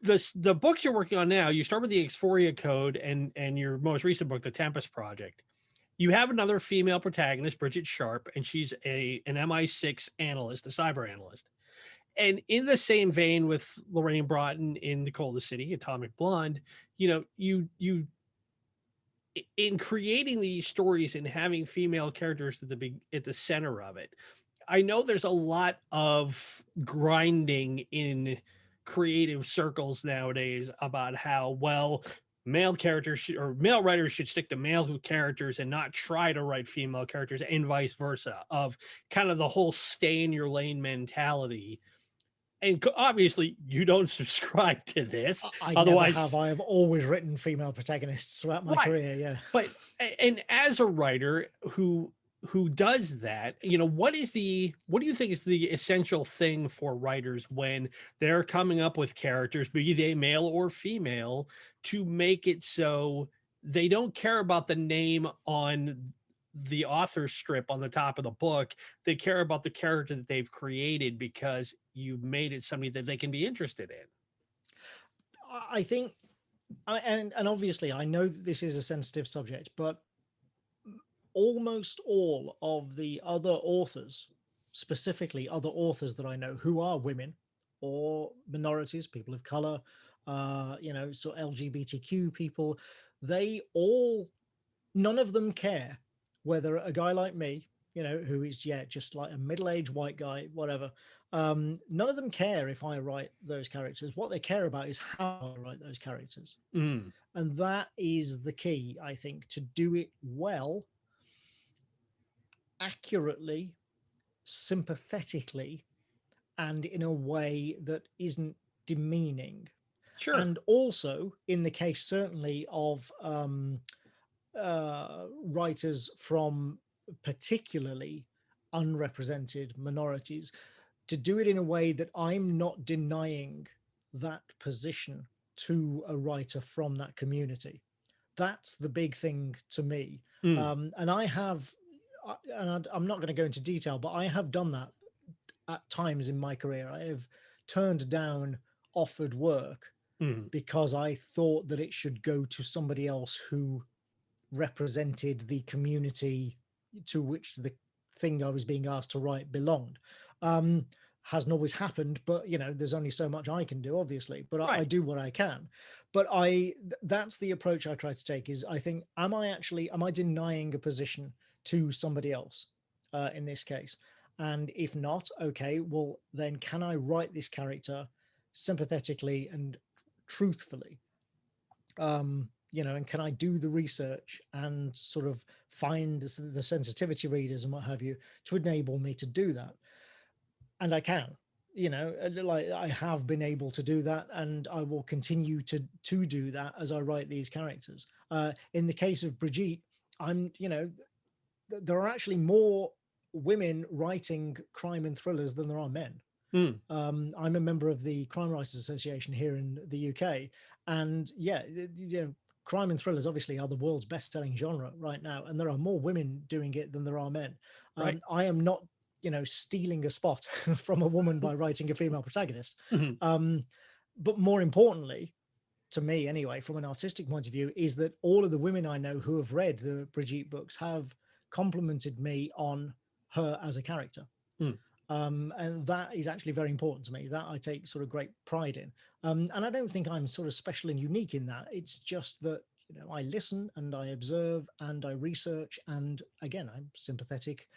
the books you're working on now, you start with the Exphoria Code and your most recent book, The Tempest Project. You have another female protagonist, Bridget Sharp, and she's an MI6 analyst, a cyber analyst. And in the same vein with Lorraine Broughton in The Coldest City, Atomic Blonde, you in creating these stories and having female characters at the center of it. I know there's a lot of grinding in creative circles nowadays about how well male characters or male writers should stick to male characters and not try to write female characters, and vice versa, of kind of the whole stay in your lane mentality. And obviously you don't subscribe to this, I never have. otherwise. I have always written female protagonists throughout my Right. career. Yeah. But and as a writer who does that, what do you think is the essential thing for writers when they're coming up with characters, be they male or female, to make it so they don't care about the name on the author strip on the top of the book. They care about the character that they've created because you've made it somebody that they can be interested in. I think, and obviously, I know that this is a sensitive subject, but almost all of the other authors, specifically other authors that I know who are women or minorities, people of color, so LGBTQ people, none of them care whether a guy like me, who is, just like a middle-aged white guy, whatever, none of them care if I write those characters. What they care about is how I write those characters. Mm. And that is the key, I think, to do it well, accurately, sympathetically, and in a way that isn't demeaning. Sure. And also, in the case certainly of writers from particularly unrepresented minorities, to do it in a way that I'm not denying that position to a writer from that community. That's the big thing to me. Mm. And I have, and I'm not going to go into detail, but I have done that at times in my career. I have turned down offered work because I thought that it should go to somebody else who represented the community to which the thing I was being asked to write belonged. Hasn't always happened, but there's only so much I can do, obviously, but Right. I do what I can. But that's the approach I try to take, is I think, am I denying a position to somebody else in this case? And if not, okay, well then can I write this character sympathetically and truthfully? And can I do the research and sort of find the sensitivity readers and what have you to enable me to do that? And I can, like I have been able to do that, and I will continue to do that as I write these characters. In the case of Brigitte, there are actually more women writing crime and thrillers than there are men. I'm a member of the Crime Writers Association here in the UK, and crime and thrillers obviously are the world's best-selling genre right now, and there are more women doing it than there are men. Right. I am not, stealing a spot from a woman by writing a female protagonist. But more importantly, to me anyway, from an artistic point of view, is that all of the women I know who have read the Brigitte books have complimented me on her as a character. And that is actually very important to me. That I take sort of great pride in. And I don't think I'm sort of special and unique in that. It's just that, I listen and I observe and I research. And again, I'm sympathetic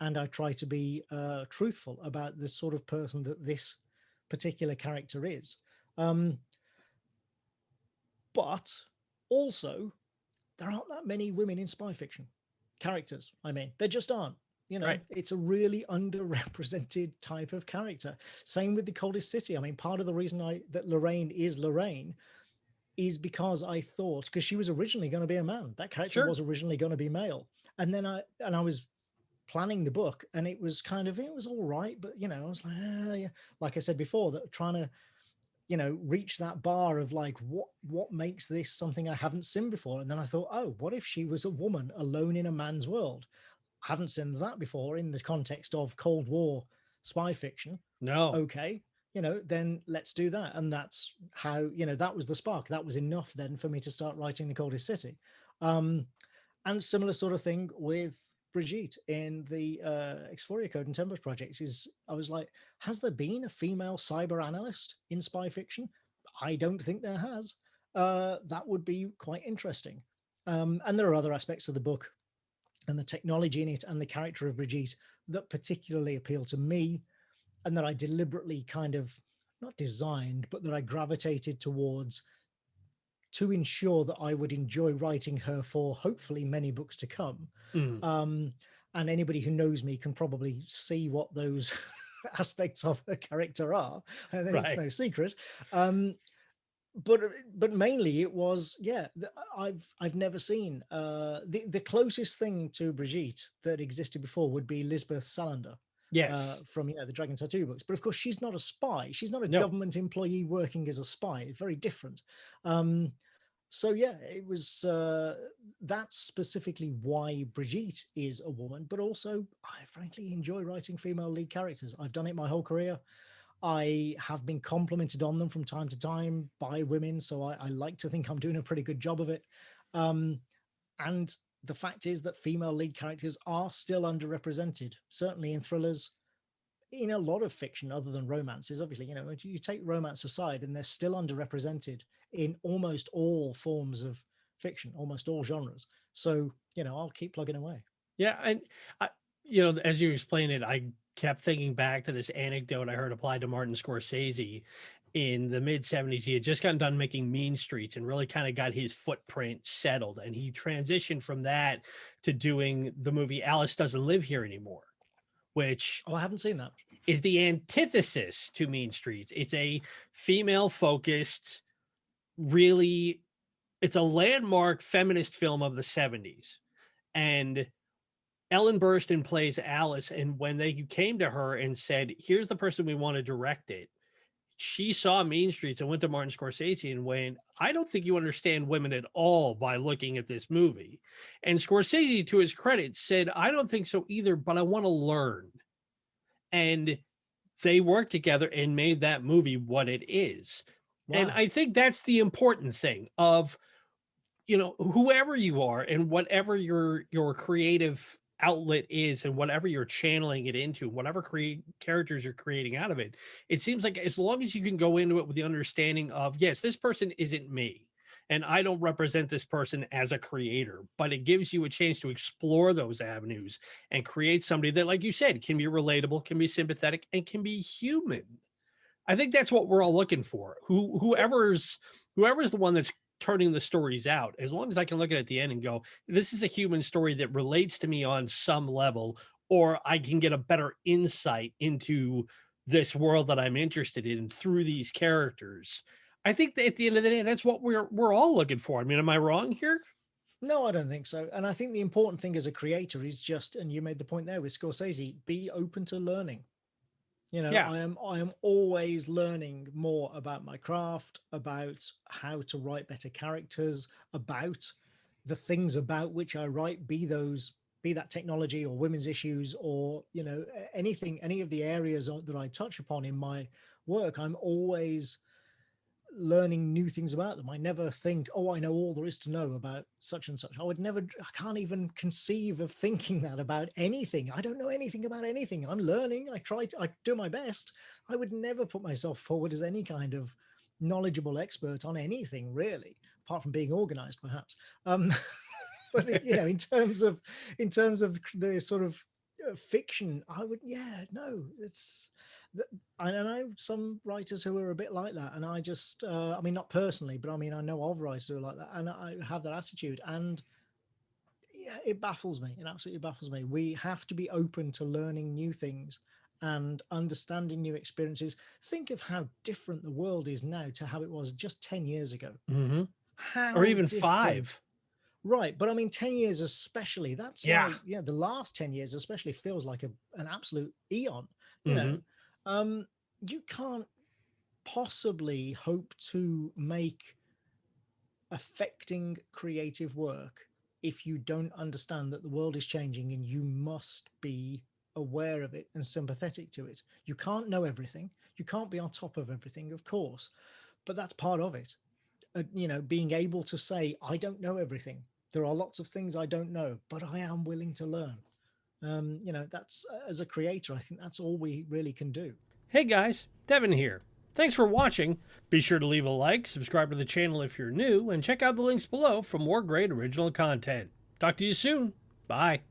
and I try to be truthful about the sort of person that this particular character is. But also, there aren't that many women in spy fiction characters. I mean, there just aren't. Right. It's a really underrepresented type of character. Same with The Coldest City. I mean, part of the reason that Lorraine is because I thought, because she was originally going to be a man. That character was originally going to be male. And then I was planning the book, and it was all right, but I was like, yeah. Like I said before, that trying to reach that bar of like, what makes this something I haven't seen before. And then I thought, oh, what if she was a woman alone in a man's world? Haven't seen that before in the context of Cold War spy fiction. No. Okay, then let's do that. And that's how, that was the spark. That was enough then for me to start writing The Coldest City. And similar sort of thing with Brigitte in the Exploria Code and Tempest projects is I was like, has there been a female cyber analyst in spy fiction? I don't think there has. That would be quite interesting. And there are other aspects of the book and the technology in it and the character of Brigitte that particularly appeal to me, and that I deliberately kind of not designed, but that I gravitated towards to ensure that I would enjoy writing her for hopefully many books to come. And anybody who knows me can probably see what those aspects of her character are. I think it's no secret. But mainly it was, I've never seen the closest thing to Brigitte that existed before would be Lisbeth Salander. Yes. From the Dragon Tattoo books, but of course she's not a spy. She's not a government employee working as a spy. It's very different. So yeah, it was that's specifically why Brigitte is a woman, but also I frankly enjoy writing female lead characters. I've done it my whole career. I have been complimented on them from time to time by women, so I like to think I'm doing a pretty good job of it. And the fact is that female lead characters are still underrepresented, certainly in thrillers, in a lot of fiction other than romances. Obviously, you take romance aside and they're still underrepresented in almost all forms of fiction, almost all genres. So, I'll keep plugging away. Yeah. And, as you explain it, I kept thinking back to this anecdote I heard applied to Martin Scorsese in the mid 70s. He had just gotten done making Mean Streets and really kind of got his footprint settled. And he transitioned from that to doing the movie Alice Doesn't Live Here Anymore, which I haven't seen that. Is the antithesis to Mean Streets. It's a female focused, really, it's a landmark feminist film of the 70s. And Ellen Burstyn plays Alice. And when they came to her and said, here's the person we want to direct it, she saw Mean Streets and went to Martin Scorsese and went, I don't think you understand women at all by looking at this movie. And Scorsese, to his credit, said, I don't think so either, but I want to learn. And they worked together and made that movie what it is. Wow. And I think that's the important thing of, whoever you are and whatever your creative outlet is and whatever you're channeling it into, whatever characters you're creating out of it, it seems like as long as you can go into it with the understanding of, yes, this person isn't me and I don't represent this person as a creator, but it gives you a chance to explore those avenues and create somebody that, like you said, can be relatable, can be sympathetic, and can be human. I think that's what we're all looking for. Whoever's the one that's turning the stories out, as long as I can look at the end and go, this is a human story that relates to me on some level, or I can get a better insight into this world that I'm interested in through these characters. I think that at the end of the day, that's what we're all looking for. I mean, am I wrong here? No, I don't think so. And I think the important thing as a creator is just, and you made the point there with Scorsese, be open to learning. I am always learning more about my craft, about how to write better characters, about the things about which I write, be that technology or women's issues or, anything, any of the areas that I touch upon in my work. I'm always learning new things about them. I never think, I know all there is to know about such and such. I can't even conceive of thinking that about anything. I don't know anything about anything. I'm learning. I do my best. I would never put myself forward as any kind of knowledgeable expert on anything, really, apart from being organized, perhaps. But in terms of the sort of fiction, I would, I know some writers who are a bit like that, and I just, I mean, not personally, but I mean, I know of writers who are like that, and I have that attitude, and it baffles me. It absolutely baffles me. We have to be open to learning new things and understanding new experiences. Think of how different the world is now to how it was just 10 years ago. Mm-hmm. Or even different. 5. Right. But I mean, 10 years especially, that's like, the last 10 years especially feels like an absolute eon, you can't possibly hope to make affecting creative work if you don't understand that the world is changing and you must be aware of it and sympathetic to it. You can't know everything. You can't be on top of everything, of course, but that's part of it. You know, being able to say, I don't know everything. There are lots of things I don't know, but I am willing to learn. You know, that's, as a creator, I think that's all we really can do. Hey guys, Devin here. Thanks for watching. Be sure to leave a like, subscribe to the channel if you're new, and check out the links below for more great original content. Talk to you soon. Bye.